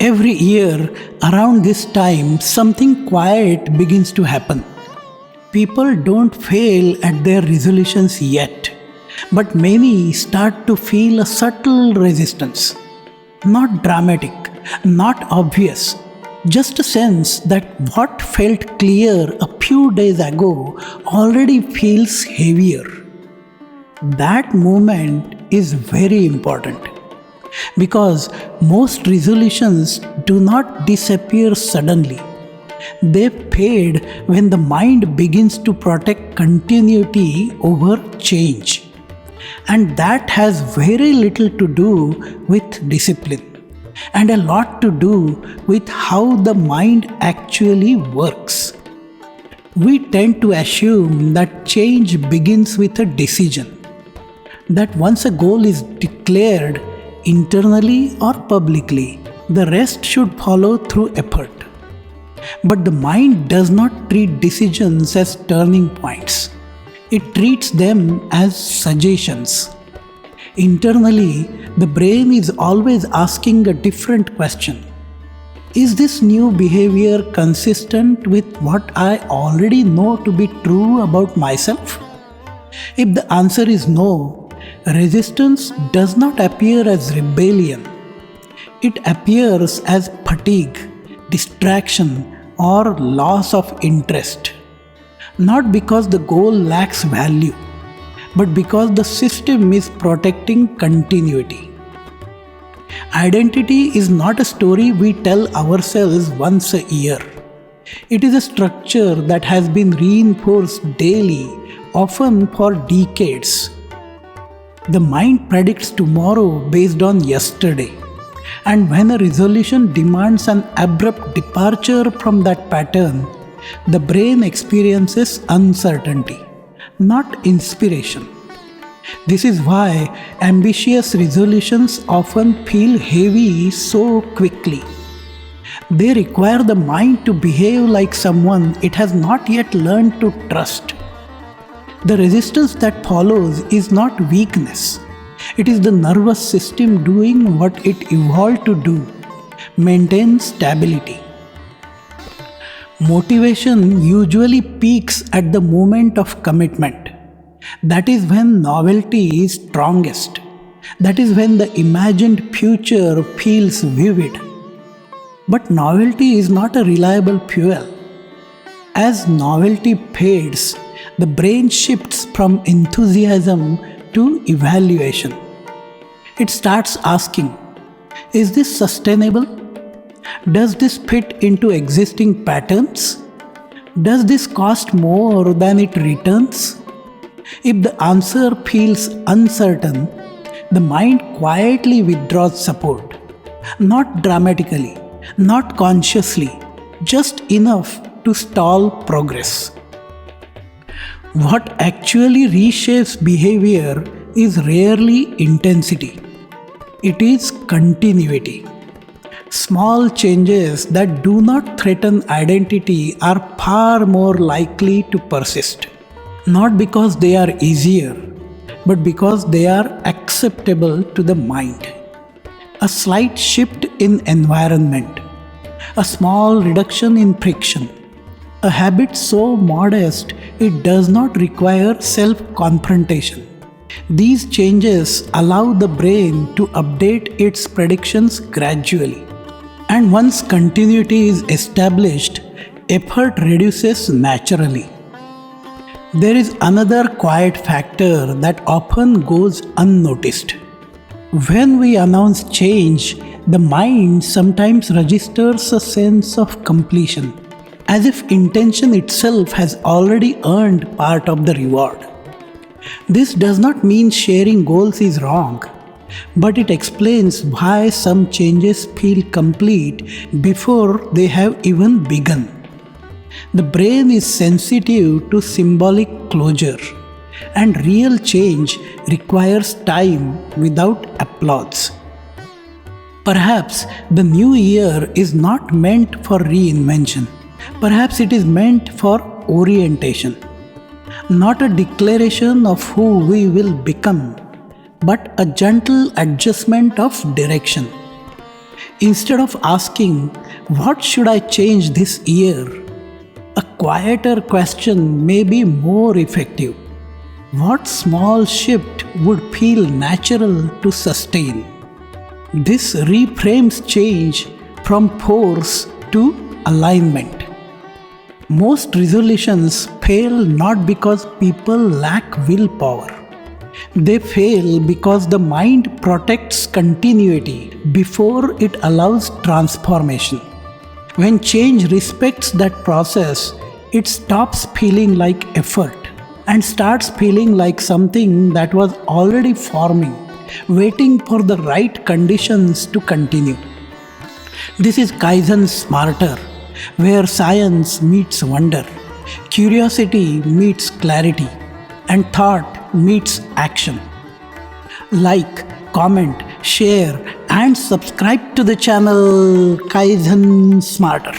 Every year, around this time, something quiet begins to happen. People don't fail at their resolutions yet, but many start to feel a subtle resistance. Not dramatic, not obvious, just a sense that what felt clear a few days ago already feels heavier. That moment is very important because most resolutions do not disappear suddenly. They fade when the mind begins to protect continuity over change. And that has very little to do with discipline and a lot to do with how the mind actually works. We tend to assume that change begins with a decision, that once a goal is declared internally or publicly, the rest should follow through effort. But the mind does not treat decisions as turning points. It treats them as suggestions. Internally, the brain is always asking a different question. Is this new behavior consistent with what I already know to be true about myself? If the answer is no, resistance does not appear as rebellion. It appears as fatigue, distraction, or loss of interest. Not because the goal lacks value, but because the system is protecting continuity. Identity is not a story we tell ourselves once a year. It is a structure that has been reinforced daily, often for decades. The mind predicts tomorrow based on yesterday. And when a resolution demands an abrupt departure from that pattern, the brain experiences uncertainty, not inspiration. This is why ambitious resolutions often feel heavy so quickly. They require the mind to behave like someone it has not yet learned to trust. The resistance that follows is not weakness. It is the nervous system doing what it evolved to do: maintain stability. Motivation usually peaks at the moment of commitment. That is when novelty is strongest. That is when the imagined future feels vivid. But novelty is not a reliable fuel. As novelty fades, the brain shifts from enthusiasm to evaluation. It starts asking, is this sustainable? Does this fit into existing patterns? Does this cost more than it returns? If the answer feels uncertain, the mind quietly withdraws support. Not dramatically, not consciously, just enough to stall progress. What actually reshapes behavior is rarely intensity. It is continuity. Small changes that do not threaten identity are far more likely to persist. Not because they are easier, but because they are acceptable to the mind. A slight shift in environment, a small reduction in friction, a habit so modest it does not require self-confrontation. These changes allow the brain to update its predictions gradually. And once continuity is established, effort reduces naturally. There is another quiet factor that often goes unnoticed. When we announce change, the mind sometimes registers a sense of completion, as if intention itself has already earned part of the reward. This does not mean sharing goals is wrong, but it explains why some changes feel complete before they have even begun. The brain is sensitive to symbolic closure, and real change requires time without applause. Perhaps the new year is not meant for reinvention. Perhaps it is meant for orientation. Not a declaration of who we will become, but a gentle adjustment of direction. Instead of asking, "What should I change this year?" a quieter question may be more effective. What small shift would feel natural to sustain? This reframes change from force to alignment. Most resolutions fail not because people lack willpower. They fail because the mind protects continuity before it allows transformation. When change respects that process, it stops feeling like effort and starts feeling like something that was already forming, waiting for the right conditions to continue. This is Kaizen Smarter, where science meets wonder, curiosity meets clarity, and thought meets action. Like, comment, share, and subscribe to the channel Kaizen Smarter.